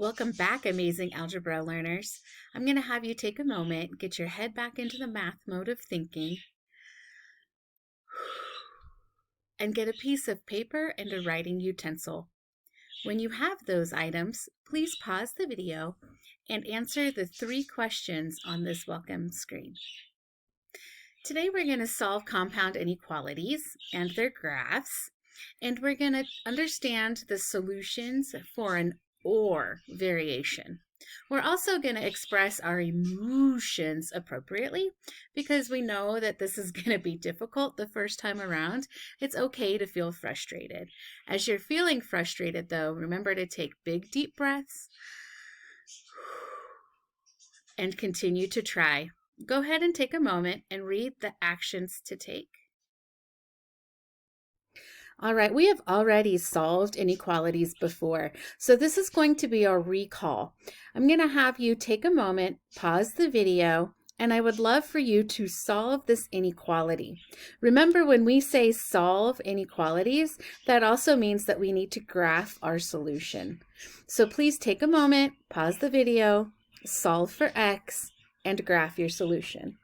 Welcome back, amazing algebra learners. I'm going to have you take a moment, get your head back into the math mode of thinking, and get a piece of paper and a writing utensil. When you have those items, please pause the video and answer the 3 questions on this welcome screen. Today we're going to solve compound inequalities and their graphs, and we're going to understand the solutions for an or variation. We're also going to express our emotions appropriately because we know that this is going to be difficult the first time around. It's okay to feel frustrated. As you're feeling frustrated, though, remember to take big, deep breaths and continue to try. Go ahead and take a moment and read the actions to take. All right, we have already solved inequalities before, so this is going to be our recall. I'm going to have you take a moment, pause the video, and I would love for you to solve this inequality. Remember, when we say solve inequalities, that also means that we need to graph our solution. So please take a moment, pause the video, solve for x, and graph your solution.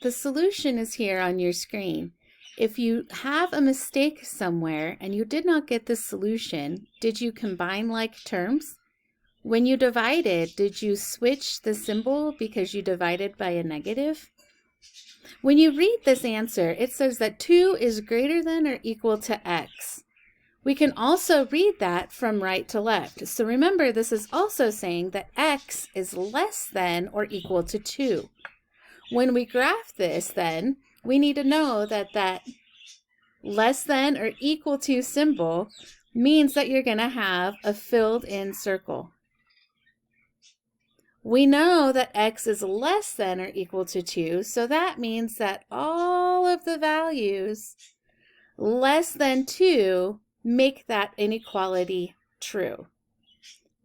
The solution is here on your screen. If you have a mistake somewhere and you did not get the solution, did you combine like terms? When you divided, did you switch the symbol because you divided by a negative? When you read this answer, it says that 2 is greater than or equal to x. We can also read that from right to left. So remember, this is also saying that x is less than or equal to 2. When we graph this, then, we need to know that that less than or equal to symbol means that you're going to have a filled in circle. We know that x is less than or equal to 2, so that means that all of the values less than 2 make that inequality true.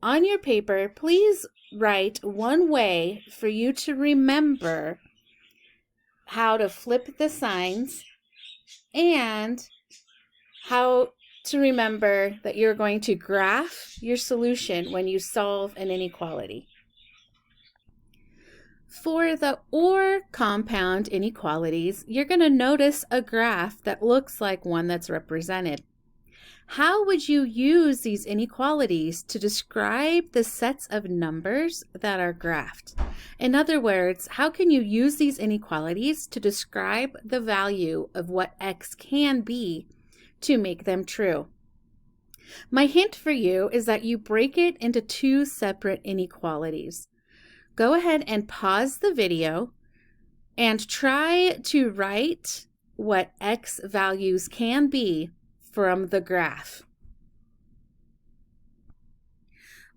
On your paper, please write one way for you to remember how to flip the signs and how to remember that you're going to graph your solution when you solve an inequality. For the or compound inequalities, you're going to notice a graph that looks like one that's represented. How would you use these inequalities to describe the sets of numbers that are graphed? In other words, how can you use these inequalities to describe the value of what x can be to make them true? My hint for you is that you break it into 2 separate inequalities. Go ahead and pause the video and try to write what x values can be from the graph.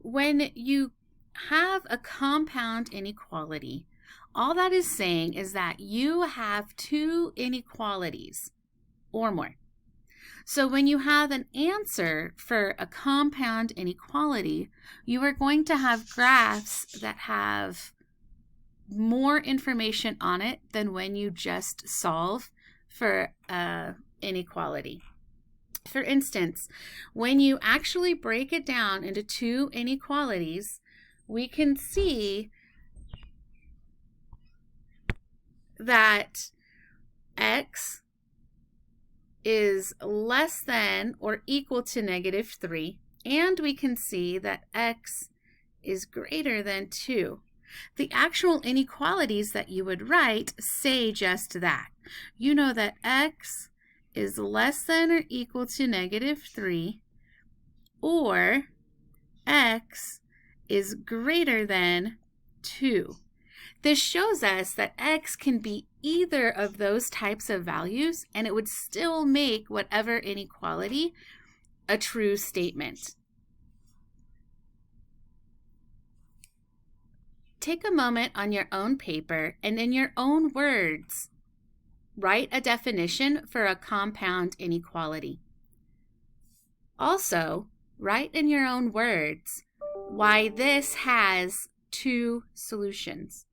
When you have a compound inequality, all that is saying is that you have 2 inequalities or more. So when you have an answer for a compound inequality, you are going to have graphs that have more information on it than when you just solve for an inequality. For instance, when you actually break it down into 2 inequalities, we can see that x is less than or equal to -3, and we can see that x is greater than 2. The actual inequalities that you would write say just that. You know that x is less than or equal to -3, or x is greater than 2. This shows us that x can be either of those types of values, and it would still make whatever inequality a true statement. Take a moment on your own paper and in your own words, write a definition for a compound inequality. Also, write in your own words why this has 2 solutions.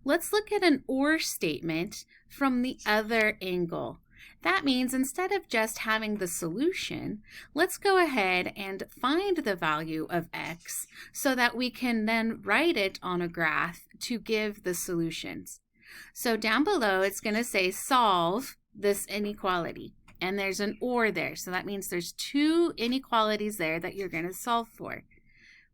Let's look at an or statement from the other angle. That means instead of just having the solution, let's go ahead and find the value of x so that we can then write it on a graph to give the solutions. So down below, it's going to say solve this inequality. And there's an or there. So that means there's two inequalities there that you're going to solve for.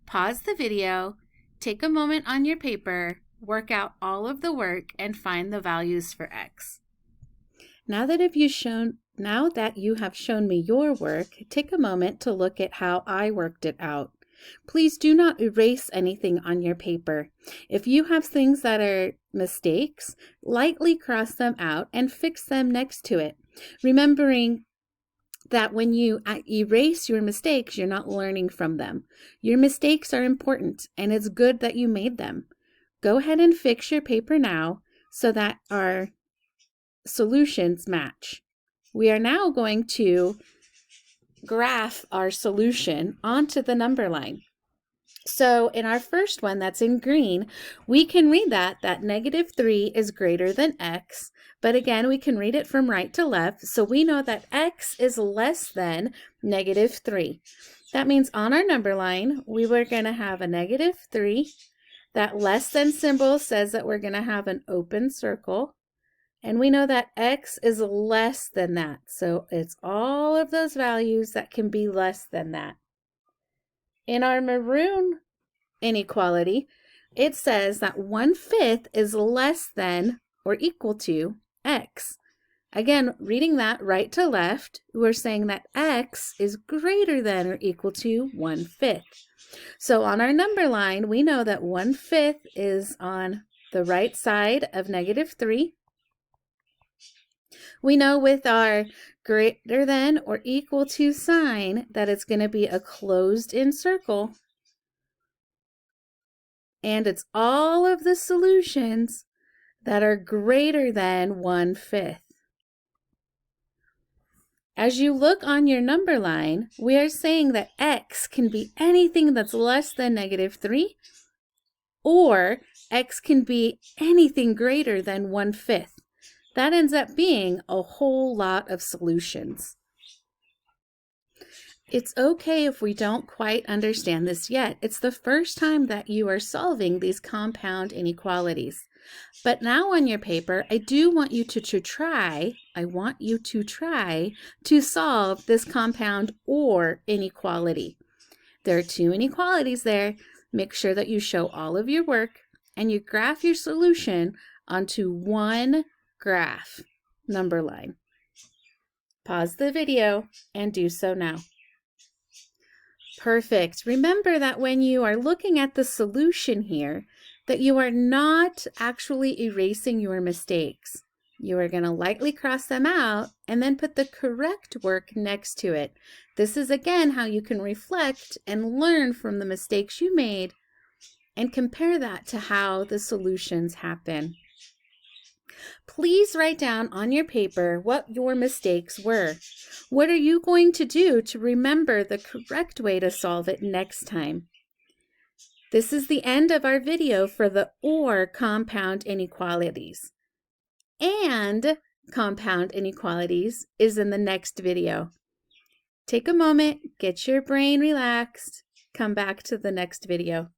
Pause the video, take a moment on your paper, work out all of the work, and find the values for x. Now that you have shown me your work, take a moment to look at how I worked it out. Please do not erase anything on your paper. If you have things that are mistakes, lightly cross them out and fix them next to it, remembering that when you erase your mistakes, you're not learning from them. Your mistakes are important, and it's good that you made them. Go ahead and fix your paper now so that our solutions match. We are now going to graph our solution onto the number line. So in our first one that's in green, we can read that -3 is greater than x, but again, we can read it from right to left, so we know that x is less than -3. That means on our number line, we were going to have a -3. That less than symbol says that we're going to have an open circle, and we know that x is less than that, so it's all of those values that can be less than that. In our maroon inequality, it says that 1/5 is less than or equal to x. Again, reading that right to left, we're saying that x is greater than or equal to 1/5. So on our number line, we know that 1/5 is on the right side of -3. We know with our greater than or equal to sign that it's going to be a closed-in circle. And it's all of the solutions that are greater than 1/5. As you look on your number line, we are saying that x can be anything that's less than -3, or x can be anything greater than 1/5. That ends up being a whole lot of solutions. It's okay if we don't quite understand this yet. It's the first time that you are solving these compound inequalities. But now on your paper, I do want you to try to solve this compound or inequality. There are two inequalities there. Make sure that you show all of your work and you graph your solution onto one graph number line. Pause the video and do so now. Perfect. Remember that when you are looking at the solution here, that you are not actually erasing your mistakes. You are going to lightly cross them out and then put the correct work next to it. This is again how you can reflect and learn from the mistakes you made and compare that to how the solutions happen. Please write down on your paper what your mistakes were. What are you going to do to remember the correct way to solve it next time? This is the end of our video for the or compound inequalities. And compound inequalities is in the next video. Take a moment, get your brain relaxed, come back to the next video.